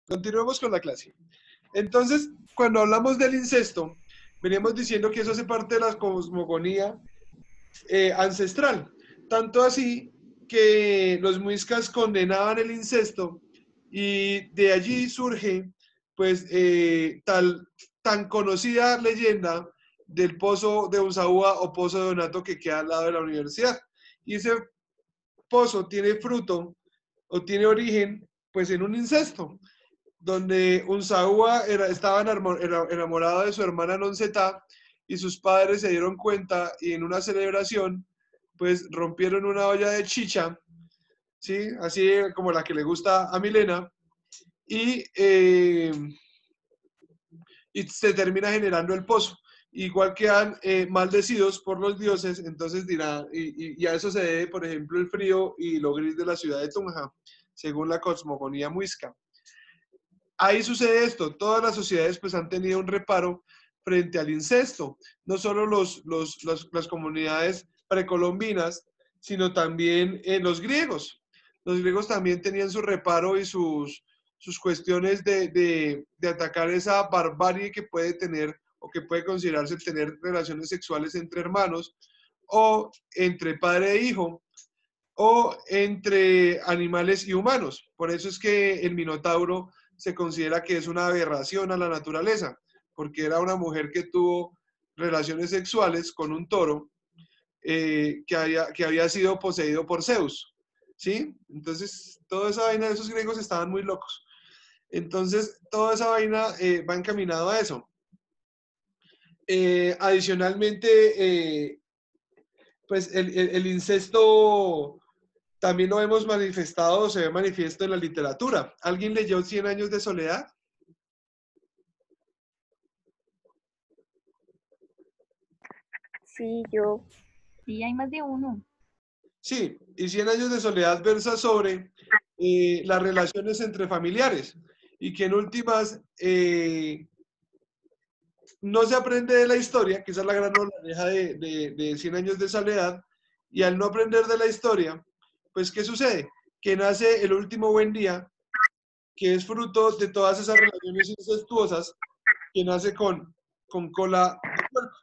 continuemos con la clase. Entonces, cuando hablamos del incesto, veníamos diciendo que eso hace parte de la cosmogonía ancestral. Tanto así que los muiscas condenaban el incesto y de allí surge pues tan conocida leyenda del pozo de Unzaúa o pozo de Donato que queda al lado de la universidad. Y ese pozo tiene fruto o tiene origen pues en un incesto, donde Unzaúa estaba enamorado de su hermana Nonsetá y sus padres se dieron cuenta y en una celebración pues rompieron una olla de chicha, ¿sí? Así como la que le gusta a Milena, y, eh, y se termina generando el pozo. Igual quedan maldecidos por los dioses, entonces dirá, y a eso se debe, por ejemplo, el frío y lo gris de la ciudad de Tunja, según la cosmogonía muisca. Ahí sucede esto, todas las sociedades pues han tenido un reparo frente al incesto, no solo las comunidades precolombinas, sino también los griegos. Los griegos también tenían su reparo y sus cuestiones de atacar esa barbarie que puede tener o que puede considerarse tener relaciones sexuales entre hermanos o entre padre e hijo o entre animales y humanos. Por eso es que el Minotauro se considera que es una aberración a la naturaleza, porque era una mujer que tuvo relaciones sexuales con un toro que había sido poseído por Zeus, ¿sí? Entonces, toda esa vaina de esos griegos estaban muy locos. Entonces, toda esa vaina va encaminado a eso. Adicionalmente, pues el incesto también lo hemos manifestado, se ve manifiesto en la literatura. ¿Alguien leyó Cien años de soledad? Sí, yo. Sí, hay más de uno. Sí, y Cien años de soledad versa sobre las relaciones entre familiares y que en últimas no se aprende de la historia, que esa es la gran moraleja de Cien años de soledad, y al no aprender de la historia, pues ¿qué sucede? Que nace el último buen día, que es fruto de todas esas relaciones incestuosas, que nace con cola de puerco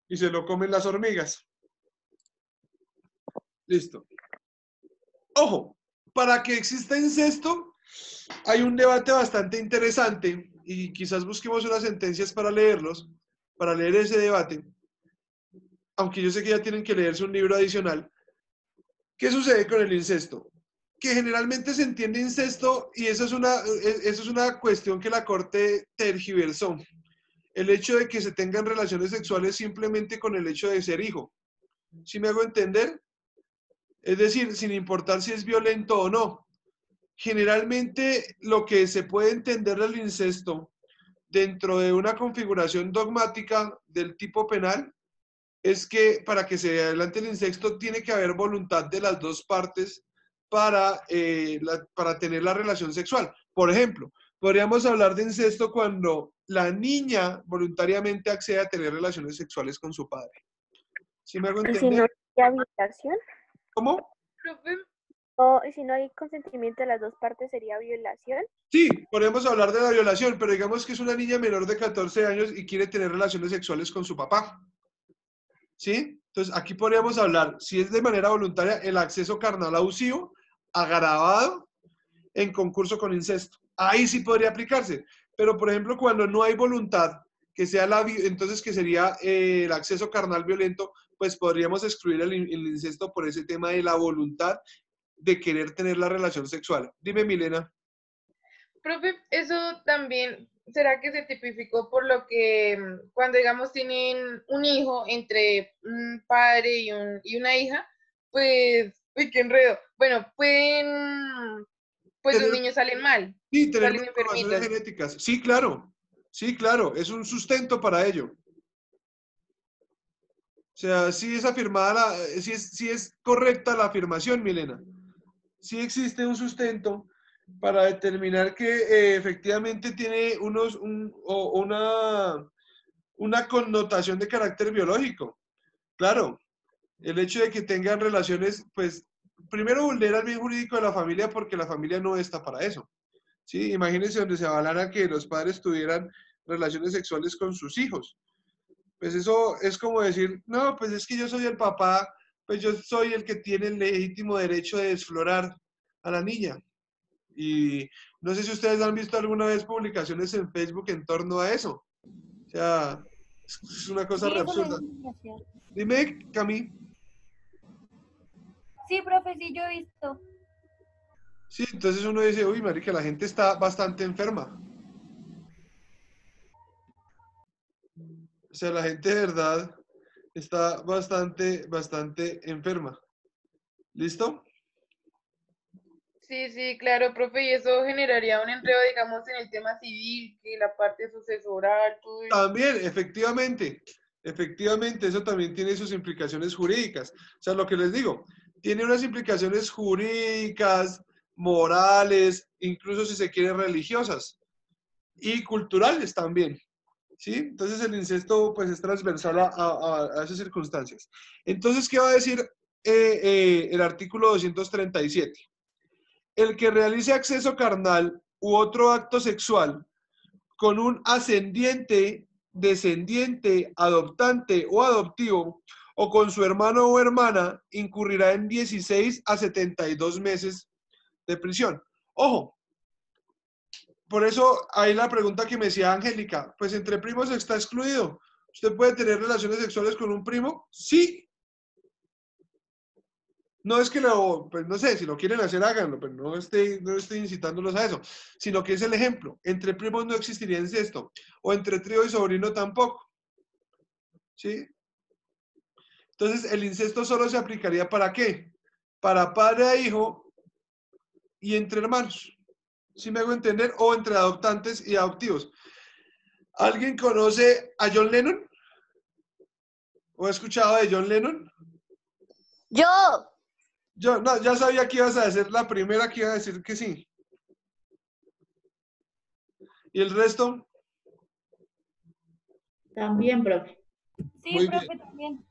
y se lo comen las hormigas. Listo. Ojo, para que exista incesto, hay un debate bastante interesante y quizás busquemos unas sentencias para leerlos, para leer ese debate, aunque yo sé que ya tienen que leerse un libro adicional. ¿Qué sucede con el incesto? Que generalmente se entiende incesto y eso es una cuestión que la Corte tergiversó. El hecho de que se tengan relaciones sexuales simplemente con el hecho de ser hijo. ¿Sí me hago entender? Es decir, sin importar si es violento o no. Generalmente lo que se puede entender del incesto dentro de una configuración dogmática del tipo penal es que para que se adelante el incesto tiene que haber voluntad de las dos partes para tener la relación sexual. Por ejemplo, podríamos hablar de incesto cuando la niña voluntariamente accede a tener relaciones sexuales con su padre. ¿Sí me hago ¿Y si no entender? hay violación? ¿Cómo? ¿Y si no hay consentimiento de las dos partes sería violación? Sí, podemos hablar de la violación, pero digamos que es una niña menor de 14 años y quiere tener relaciones sexuales con su papá. ¿Sí? Entonces, aquí podríamos hablar, si es de manera voluntaria, el acceso carnal abusivo, agravado, en concurso con incesto. Ahí sí podría aplicarse. Pero, por ejemplo, cuando no hay voluntad, que sea entonces que sería el acceso carnal violento, pues podríamos excluir el incesto por ese tema de la voluntad de querer tener la relación sexual. Dime, Milena. Profe, eso también, ¿será que se tipificó por lo que cuando, digamos, tienen un hijo entre un padre y una hija, pues, uy, qué enredo. Bueno, pues los Tener, niños salen mal, sí, tener salen malformaciones enfermitos. genéticas. Sí, claro. Sí, claro. Es un sustento para ello. O sea, sí es afirmada, sí es correcta la afirmación, Milena. Sí existe un sustento para determinar que efectivamente tiene una connotación de carácter biológico. Claro, el hecho de que tengan relaciones, pues, primero vulnera el bien jurídico de la familia porque la familia no está para eso. ¿sí? Imagínense donde se avalara que los padres tuvieran relaciones sexuales con sus hijos. Pues eso es como decir, no, pues es que yo soy el papá, pues yo soy el que tiene el legítimo derecho de desflorar a la niña. Y no sé si ustedes han visto alguna vez publicaciones en Facebook en torno a eso. O sea, es una cosa Sí, re eso lo absurda. dice mi universidad. Dime, Cami. Sí, profe, sí, yo he visto. Sí, entonces uno dice, uy, marica, la gente está bastante enferma. O sea, la gente de verdad está bastante enferma. ¿Listo? Sí, sí, claro, profe, y eso generaría un enredo, digamos, en el tema civil, que la parte sucesoral, todo eso. También, efectivamente, eso también tiene sus implicaciones jurídicas. O sea, lo que les digo, tiene unas implicaciones jurídicas, morales, incluso si se quiere religiosas y culturales también. ¿Sí? Entonces el incesto pues es transversal a esas circunstancias. Entonces, ¿qué va a decir el artículo 237? El que realice acceso carnal u otro acto sexual con un ascendiente, descendiente, adoptante o adoptivo, o con su hermano o hermana, incurrirá en 16 a 72 meses de prisión. Ojo, por eso hay la pregunta que me decía Angélica, pues entre primos está excluido. ¿Usted puede tener relaciones sexuales con un primo? Sí. No es que lo, pues no sé, si lo quieren hacer, háganlo, pero no estoy incitándolos a eso, sino que es el ejemplo. Entre primos no existiría incesto, o entre tío y sobrino tampoco, ¿sí? Entonces, el incesto solo se aplicaría ¿para qué? Para padre e hijo y entre hermanos, ¿sí me hago entender? O entre adoptantes y adoptivos. ¿Alguien conoce a John Lennon? ¿O ha escuchado de John Lennon? Yo. Yo no, ya sabía que ibas a ser la primera que iba a decir que sí. ¿Y el resto? También, profe. Sí, Muy bien. profe, también.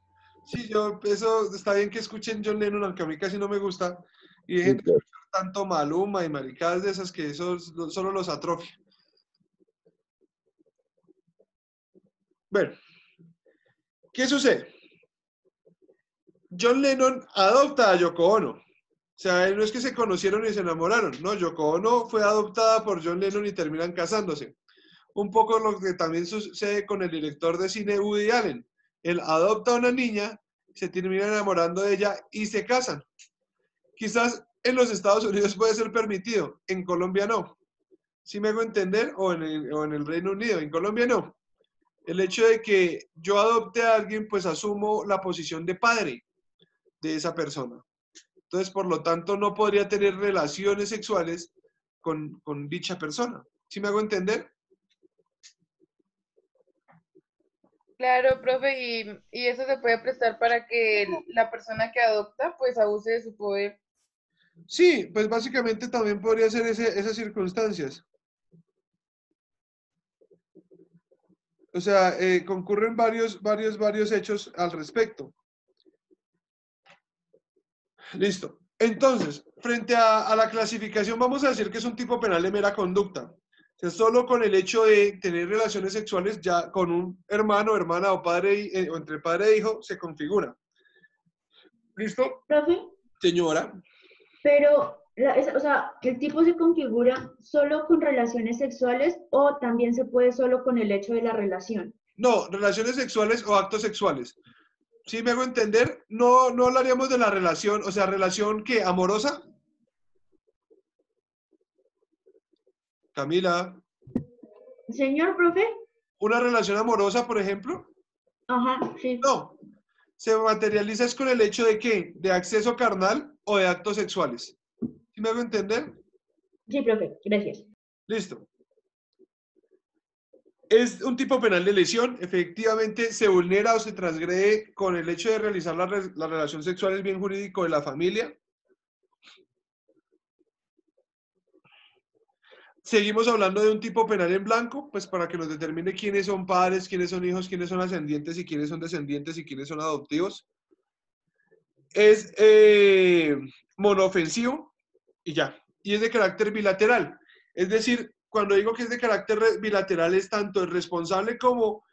Sí, yo, eso está bien que escuchen John Lennon, aunque a mí casi no me gusta. Y dejen de escuchar tanto Maluma y maricadas de esas que eso solo los atrofia. Bueno, ¿qué sucede? John Lennon adopta a Yoko Ono. O sea, no es que se conocieron y se enamoraron, no, Yoko Ono fue adoptada por John Lennon y terminan casándose. Un poco lo que también sucede con el director de cine Woody Allen. Él adopta a una niña, se termina enamorando de ella y se casan. Quizás en los Estados Unidos puede ser permitido, en Colombia no. ¿Sí me hago entender? O en el Reino Unido, en Colombia no. El hecho de que yo adopte a alguien, pues asumo la posición de padre de esa persona. Entonces, por lo tanto, no podría tener relaciones sexuales con dicha persona. ¿Sí me hago entender? Claro, profe, y eso se puede prestar para que la persona que adopta, pues, abuse de su poder. Sí, pues básicamente también podría ser esas circunstancias. O sea, concurren varios hechos al respecto. Listo. Entonces, frente a la clasificación, vamos a decir que es un tipo penal de mera conducta. O sea, solo con el hecho de tener relaciones sexuales ya con un hermano, hermana o padre o entre padre e hijo se configura. ¿Listo? Profe, Señora. pero, o sea, ¿el tipo se configura solo con relaciones sexuales o también se puede solo con el hecho de la relación? No, relaciones sexuales o actos sexuales. ¿Sí me hago entender? No, no hablaríamos de la relación, o sea, relación ¿qué? ¿Amorosa? Camila, Señor, profe. ¿una relación amorosa, por ejemplo? Ajá, sí. No, se materializa es con el hecho de ¿qué? De acceso carnal o de actos sexuales. ¿Sí me hago entender? Sí, profe, gracias. Listo. Es un tipo penal de lesión, efectivamente se vulnera o se transgrede con el hecho de realizar la relación sexual, el bien jurídico de la familia. Seguimos hablando de un tipo penal en blanco, pues para que nos determine quiénes son padres, quiénes son hijos, quiénes son ascendientes y quiénes son descendientes y quiénes son adoptivos. Es monofensivo y ya. Y es de carácter bilateral. Es decir, cuando digo que es de carácter bilateral es tanto el responsable como,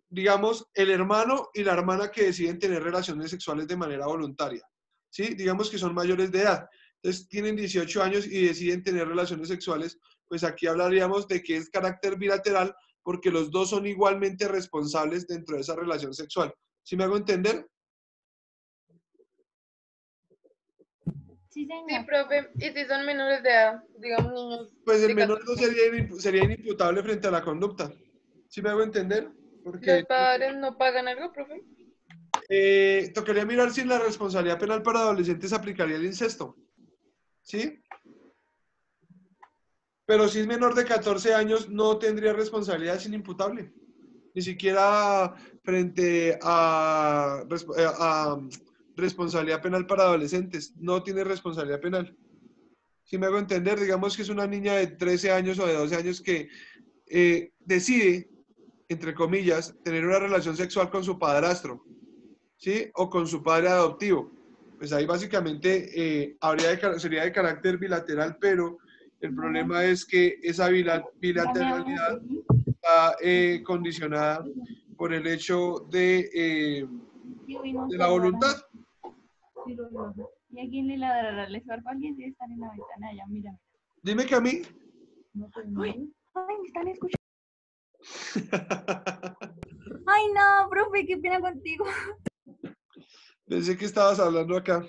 digamos, el hermano y la hermana que deciden tener relaciones sexuales de manera voluntaria. ¿Sí? Digamos que son mayores de edad. Entonces tienen 18 años y deciden tener relaciones sexuales. Pues aquí hablaríamos de que es carácter bilateral porque los dos son igualmente responsables dentro de esa relación sexual. ¿Sí me hago entender? Sí, Sí, señor. profe, y si son menores de edad, digamos niños Pues el de menor no 14. sería inimputable frente a la conducta. ¿Sí me hago entender? Porque ¿Los padres no pagan algo, profe? tocaría mirar si la responsabilidad penal para adolescentes aplicaría el incesto. ¿Sí? Pero si es menor de 14 años, no tendría responsabilidad, es inimputable. Ni siquiera frente a responsabilidad penal para adolescentes. No tiene responsabilidad penal. Si me hago entender, digamos que es una niña de 13 años o de 12 años que decide, entre comillas, tener una relación sexual con su padrastro, ¿sí? O con su padre adoptivo. Pues ahí básicamente sería de carácter bilateral, pero el problema es que esa bilateralidad está condicionada por el hecho de la voluntad. Y aquí le ladrará, les va a alguien si están en la ventana allá, mira. Dime que a mí. Ay, me están escuchando. Ay, no, profe, qué pena contigo. Pensé que estabas hablando acá.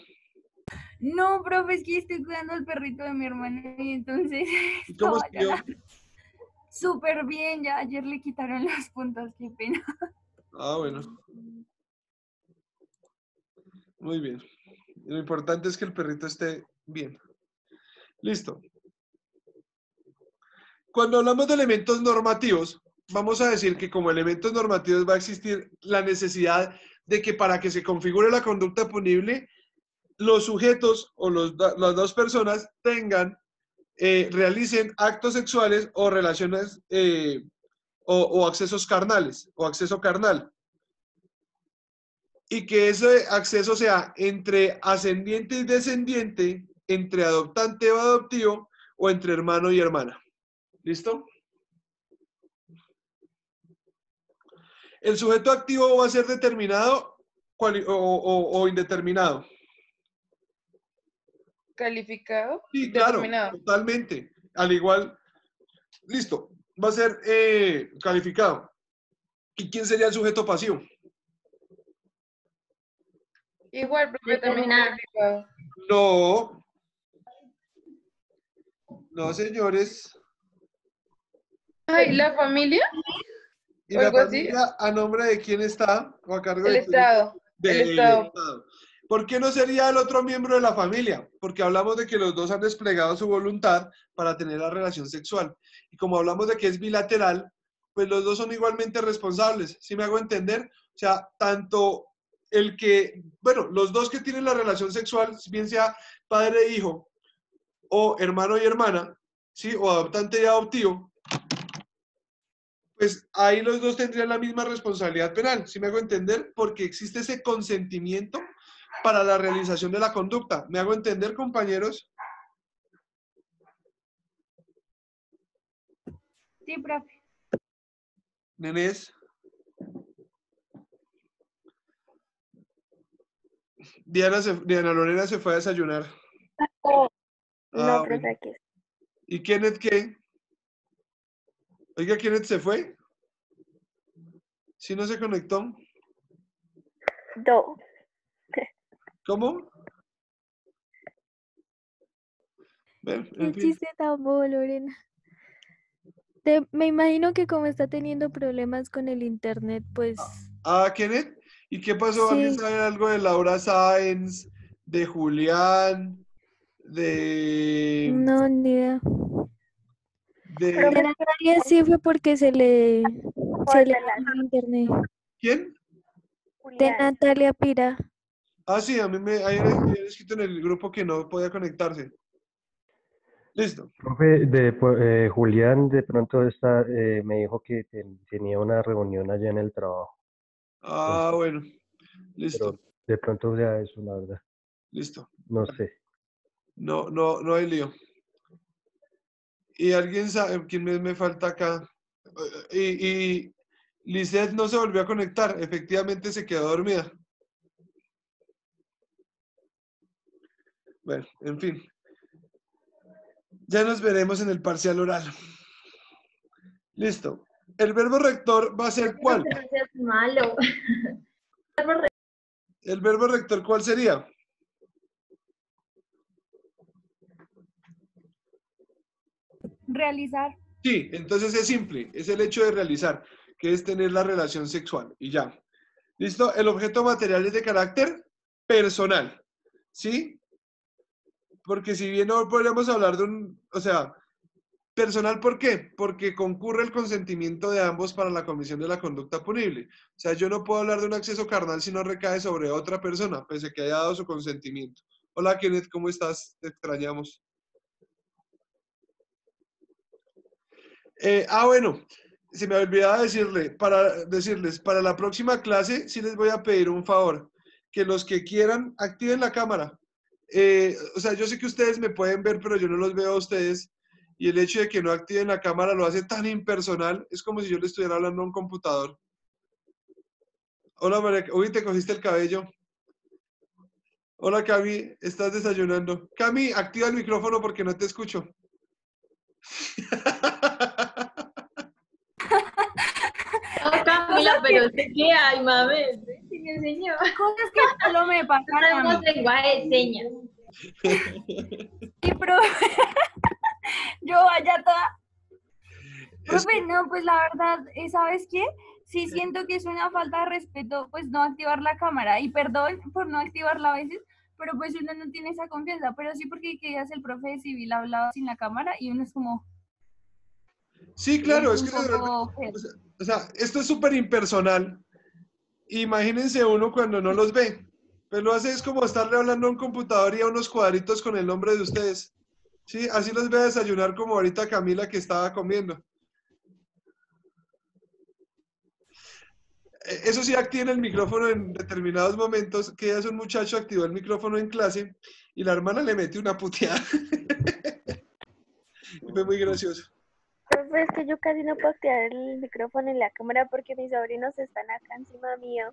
No, profe, es que estoy cuidando al perrito de mi hermano y entonces ¿Y cómo estaba estudió? súper bien. Ya ayer le quitaron los puntos, qué pena. Ah, bueno. Muy bien. Lo importante es que el perrito esté bien. Listo. Cuando hablamos de elementos normativos, vamos a decir que como elementos normativos va a existir la necesidad de que para que se configure la conducta punible, los sujetos o las dos personas realicen actos sexuales o relaciones o accesos carnales o acceso carnal. Y que ese acceso sea entre ascendiente y descendiente, entre adoptante o adoptivo, o entre hermano y hermana. ¿Listo? El sujeto activo va a ser determinado o indeterminado. ¿Calificado? Sí, claro, Determinado. totalmente. Al igual, listo, va a ser calificado. ¿Y quién sería el sujeto pasivo? Igual, profe, también Determinado. calificado. No, no, señores. Ay, ¿la familia? ¿Y ¿O la algo así? familia a nombre de quién está? ¿O a cargo El de quién? Estado. El Del Estado. Estado. ¿Por qué no sería el otro miembro de la familia? Porque hablamos de que los dos han desplegado su voluntad para tener la relación sexual. Y como hablamos de que es bilateral, pues los dos son igualmente responsables. ¿Sí me hago entender? O sea, tanto los dos que tienen la relación sexual, bien sea padre e hijo, o hermano y hermana, ¿sí? O adoptante y adoptivo, pues ahí los dos tendrían la misma responsabilidad penal, ¿sí me hago entender? Porque existe ese consentimiento para la realización de la conducta. ¿Me hago entender, compañeros? Sí, profe. Nenés. Diana Lorena se fue a desayunar. No, Ah, no, bueno. profe, aquí. ¿Y Kenneth qué? Oiga, ¿Kenneth se fue? ¿Sí no se conectó? No. ¿Cómo? Bueno, en Qué fin. chiste tan bobo, Lorena. Me imagino que como está teniendo problemas con el internet, pues Ah, Kenneth. ¿Y qué pasó? ¿Alguien sí, sabe algo de Laura Sáenz, de Julián, de... no, ni idea. De Profe, Natalia sí fue porque se le córtela, fue el internet. ¿Quién? De Julián. Natalia Pira. Ah, sí, a mí me habían escrito en el grupo que no podía conectarse. Listo. Profe, Julián de pronto me dijo que tenía una reunión allá en el trabajo, Ah, bueno. Listo, pero de pronto ya eso, la verdad, listo. no sé. No hay lío. Y alguien sabe, ¿quién me falta acá? Y Lisette no se volvió a conectar, efectivamente se quedó dormida. Bueno, en fin. Ya nos veremos en el parcial oral. Listo. El verbo rector va a ser ¿cuál? No seas malo. El verbo rector, ¿cuál sería? Realizar. Sí, entonces es simple, es el hecho de realizar, que es tener la relación sexual y ya. ¿Listo? El objeto material es de carácter personal, ¿sí? Porque si bien no podríamos hablar de un, o sea, personal, ¿por qué? Porque concurre el consentimiento de ambos para la comisión de la conducta punible. O sea, yo no puedo hablar de un acceso carnal si no recae sobre otra persona, pese a que haya dado su consentimiento. Hola, Kenneth, ¿cómo estás? Te extrañamos. Bueno, se me olvidaba decirles, para la próxima clase sí les voy a pedir un favor, que los que quieran activen la cámara. O sea, yo sé que ustedes me pueden ver, pero yo no los veo a ustedes, y el hecho de que no activen la cámara lo hace tan impersonal, es como si yo le estuviera hablando a un computador. Hola, María, uy, te cogiste el cabello. Hola, Cami, estás desayunando. Cami, activa el micrófono porque no te escucho. No, Camila, pero sé que hay, mami. Sí me enseñó. Cosas que solo me No pasan a tenemos mí. lenguaje de señas. Y profe, yo vaya toda. Profe, no, pues la verdad, ¿sabes qué? Sí siento que es una falta de respeto, pues no activar la cámara. Y perdón por no activarla a veces, pero pues uno no tiene esa confianza. Pero sí porque que el profe de civil hablaba sin la cámara y uno es como, Sí, claro, es un que poco feo. o sea, esto es súper impersonal. Imagínense uno cuando no los ve. Pues lo hace es como estarle hablando a un computador y a unos cuadritos con el nombre de ustedes. Sí, así los ve a desayunar como ahorita Camila que estaba comiendo. Eso sí, activen el micrófono en determinados momentos, que ya es un muchacho, activó el micrófono en clase y la hermana le metió una puteada. Y fue muy gracioso. Profe, es que yo casi no puedo activar el micrófono en la cámara porque mis sobrinos están acá encima mío.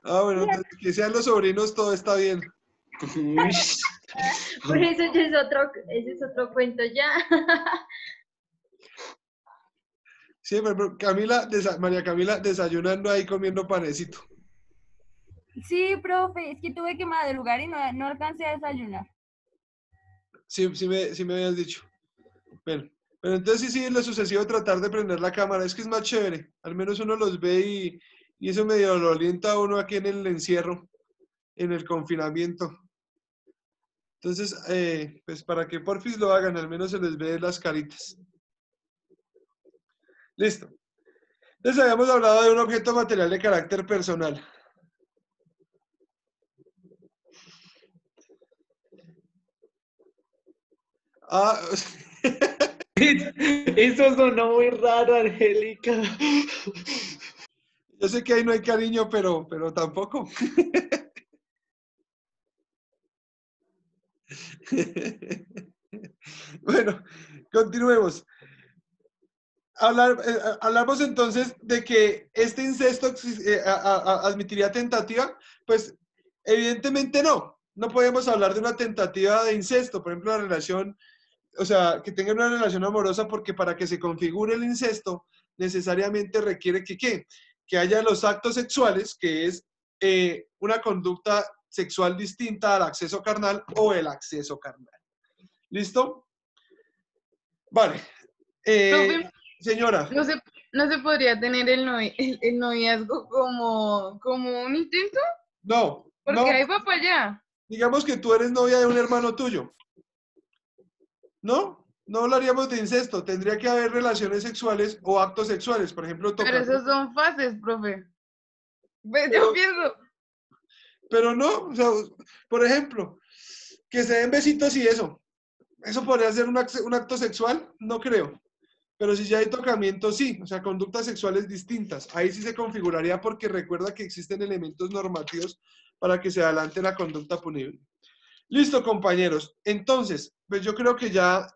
Ah, bueno, Mira, entonces que sean los sobrinos, todo está bien. Por eso ese es otro cuento ya. Sí, pero María Camila desayunando ahí comiendo panecito. Sí, profe, es que tuve que madrugar y no alcancé a desayunar. Sí, sí me habías dicho. Bueno, pero entonces sí, lo sucesivo tratar de prender la cámara, es que es más chévere. Al menos uno los ve y eso medio lo orienta a uno aquí en el encierro, en el confinamiento. Entonces, pues para que porfis lo hagan, al menos se les ve las caritas. Listo. Entonces habíamos hablado de un objeto material de carácter personal. Ah, Eso sonó muy raro, Angélica. yo sé que ahí no hay cariño, pero tampoco. Bueno, continuemos. Hablamos entonces de que este incesto admitiría tentativa, pues evidentemente no. No podemos hablar de una tentativa de incesto, por ejemplo, la relación, o sea, que tengan una relación amorosa, porque para que se configure el incesto necesariamente requiere que ¿qué? Que haya los actos sexuales, que es una conducta sexual distinta al acceso carnal o el acceso carnal. ¿Listo? Vale. Profe, Señora. no se podría tener el noviazgo como un intento, No, porque no, ahí va para allá. digamos que tú eres novia de un hermano tuyo. ¿No? No hablaríamos de incesto, tendría que haber relaciones sexuales o actos sexuales, por ejemplo, Pero tocar. esos son fases, profe. Pues Pero, yo pienso, pero no, o sea, por ejemplo, que se den besitos y eso. ¿Eso podría ser un acto sexual? No creo. Pero si ya hay tocamiento, sí, o sea, conductas sexuales distintas. Ahí sí se configuraría porque recuerda que existen elementos normativos para que se adelante la conducta punible. Listo, compañeros. Entonces, pues yo creo que ya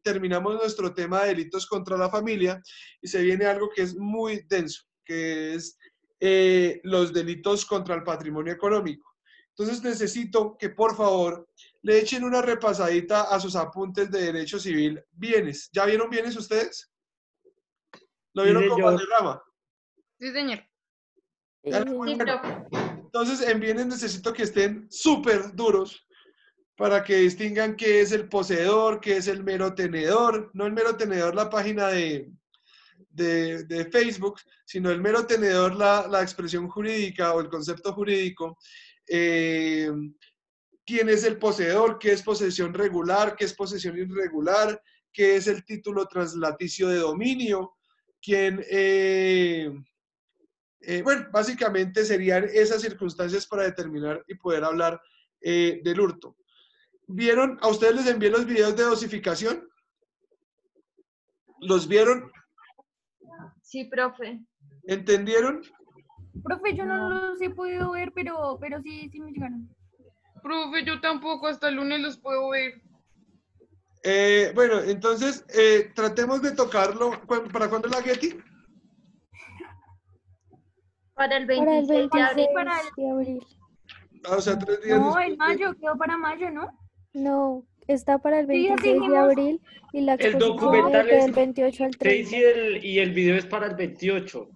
terminamos nuestro tema de delitos contra la familia y se viene algo que es muy denso, que es los delitos contra el patrimonio económico. Entonces necesito que por favor le echen una repasadita a sus apuntes de derecho civil. Bienes. ¿Ya vieron bienes ustedes? ¿Lo Sí, vieron con señor. Valderrama? Sí, señor. Sí, Ya, Sí, señor. profe. entonces, en bienes necesito que estén súper duros para que distingan qué es el poseedor, qué es el mero tenedor, no el mero tenedor la página de Facebook, sino el mero tenedor la expresión jurídica o el concepto jurídico. ¿Quién es el poseedor? ¿Qué es posesión regular? ¿Qué es posesión irregular? ¿Qué es el título translaticio de dominio? ¿Quién... bueno, básicamente serían esas circunstancias para determinar y poder hablar del hurto. ¿Vieron? ¿A ustedes les envié los videos de dosificación? ¿Los vieron? Sí, profe. ¿Entendieron? Profe, yo no los he podido ver, pero sí, sí me llegaron. Profe, yo tampoco, hasta el lunes los puedo ver. Bueno, entonces tratemos de tocarlo. ¿Para cuándo es la Getty? Para el Para el 26 de abril. 26 para el- de abril. Ah, o sea, 3 días No, después en mayo, quedó para mayo, ¿no? No, está para el Sí, así 26 de dijimos. abril y la El exposición documental es es del 28 al 6 30. y el video es para el 28.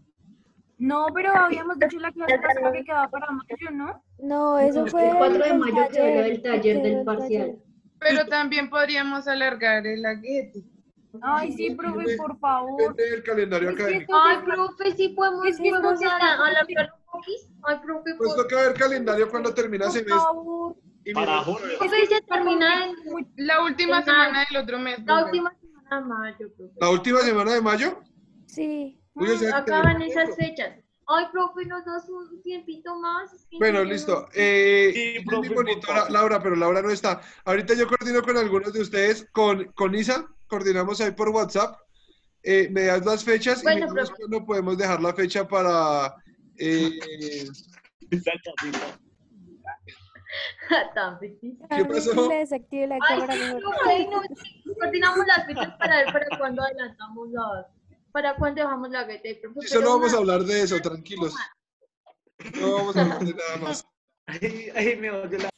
No, pero habíamos dicho la clase pasada que quedaba para mayo, ¿no? No, eso No, fue el 4 de el mayo quedó lo del taller quedó del el parcial. taller. Pero también podríamos alargar el aguete. Ay, sí, profe, por favor. Vete el calendario Es que académico. esto Ay, se- profe, sí podemos, es que esto podemos se está alargar un poquito. Ay, profe, Pues toca ver calendario cuando termina por semestre. favor. Y Para miramos a junio. ver. profe, se termina La última en semana del otro mes, la profe. última semana de mayo, profe. ¿La última semana de mayo? Sí, Uy, o sea, que Acaban tenemos esas poco. fechas. Ay, profe, nos das un tiempito más. Es que Bueno, yo listo. Sí, Ella es mi profe, por monitora, favor. Laura, pero Laura no está. Ahorita yo coordino con algunos de ustedes, con Isa, coordinamos ahí por WhatsApp. Me das las fechas y Bueno, miramos profe. cuándo podemos dejar la fecha para... Esa casita. Tan difícil. ¿Qué también que pasó? le desactive la Ay, cámara sí, mejor. profe, no, sí, coordinamos las fechas para ver para cuándo adelantamos las. ¿Para cuándo dejamos la BT, profe? Sí, Pero solo vamos a una- hablar de eso, tranquilos. No vamos a hablar de nada más. Ay, me odio la...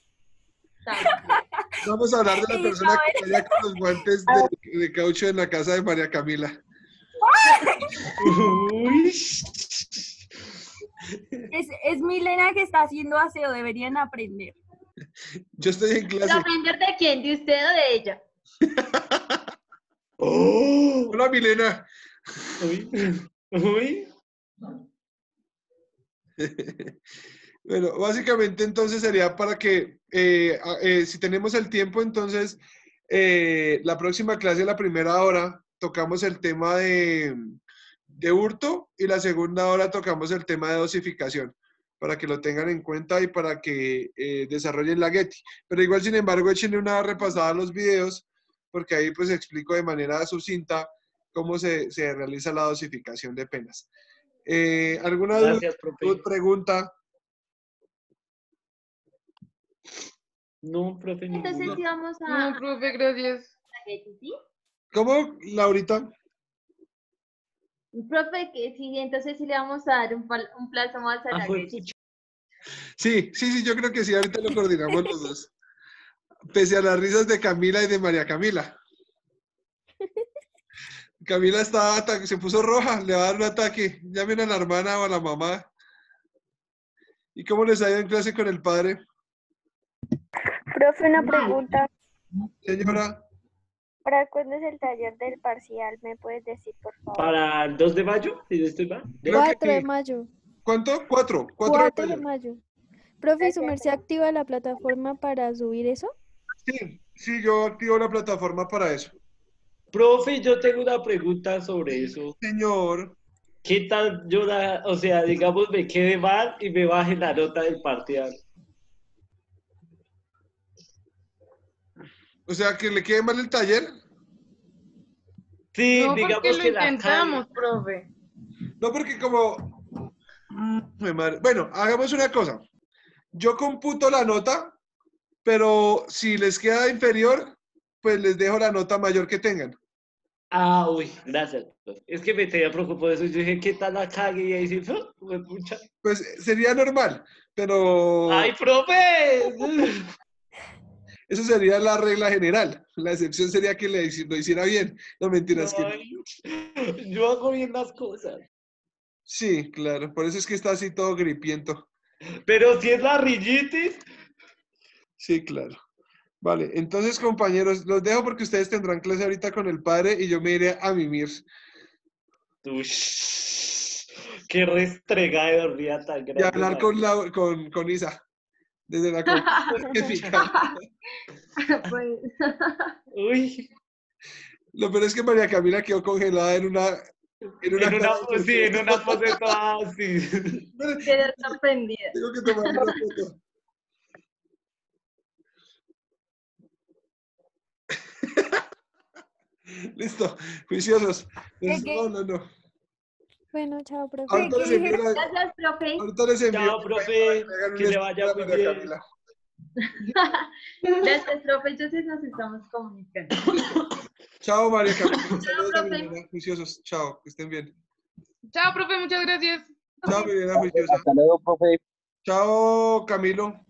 Vamos a hablar de la Y persona que vaya con los guantes de caucho en la casa de María Camila. Uy. Es Milena que está haciendo aseo, deberían aprender. Yo estoy en ¿Pero clase. aprender de quién? ¿De usted o de ella? Oh. Hola, Milena. Uy. Uy. Bueno, básicamente entonces sería para que, si tenemos el tiempo, entonces la próxima clase, la primera hora, tocamos el tema de hurto y la segunda hora tocamos el tema de dosificación, para que lo tengan en cuenta y para que desarrollen la Getty. Pero igual, sin embargo, échenle una repasada a los videos, porque ahí pues explico de manera sucinta cómo se realiza la dosificación de penas. ¿Alguna duda, Gracias, profe. pregunta? No, profe, Entonces ninguna. sí vamos a No, profe, gracias. ¿sí? ¿Cómo, Laurita? Profe, que sí, entonces sí le vamos a dar un plazo más a la Ah, fue Getty. pucha. Sí, yo creo que sí, ahorita lo coordinamos los dos. Pese a las risas de Camila y de María Camila. Camila se puso roja, le va a dar un ataque. Llamen a la hermana o a la mamá. ¿Y cómo les ha ido en clase con el padre? Profe, una pregunta. Señora, ¿Para cuándo es el taller del parcial? ¿Me puedes decir, por favor? Para el 2 de mayo, si no estoy mal. Creo que 4 de sí. mayo. ¿cuánto? 4 4 de de mayo. mayo. Profe, ¿su merced activa la plataforma para subir eso? Sí, yo activo la plataforma para eso. Profe, yo tengo una pregunta sobre eso. Señor, ¿Qué tal yo o sea, digamos, me quede mal y me baje la nota del parcial? o sea, que le quede mal el taller. Sí, No, digamos porque lo que la intentamos, profe. No, porque como... Bueno, hagamos una cosa. Yo computo la nota pero si les queda inferior, pues les dejo la nota mayor que tengan. Ah, uy, gracias. Es que me tenía preocupado de eso. Yo dije, ¿qué tal la cague? Y ahí sí, pucha. Pues sería normal, pero ¡Ay, profe! eso sería la regla general. La excepción sería que lo hiciera bien. No, mentiras. Que... Ay, yo hago bien las cosas. Sí, claro. Por eso es que está así todo gripiento. Pero si es la rinitis. Sí, claro. Vale, entonces compañeros, los dejo porque ustedes tendrán clase ahorita con el padre y yo me iré a mimir. Uy, qué restregada de dormida tan Y a grande. hablar con Isa. Desde la conferencia. Pues, Uy, Lo peor es que María Camila quedó congelada en una sí, en una pose toda así. quedé sorprendida. Tengo que tomar una foto. Listo, juiciosos. No. Bueno, chao, profe. Ahorita les envío Gracias, profe. ahorita les envío Chao, profe, que le vaya muy María bien. Camila. Gracias, profe. Entonces nos estamos comunicando. Chao, María Camila. Saludos a profe. Milena, juiciosos. Chao, que estén bien. Chao, profe, muchas gracias. Chao, Milena, juiciosa. Hasta luego, profe. Chao, Camilo.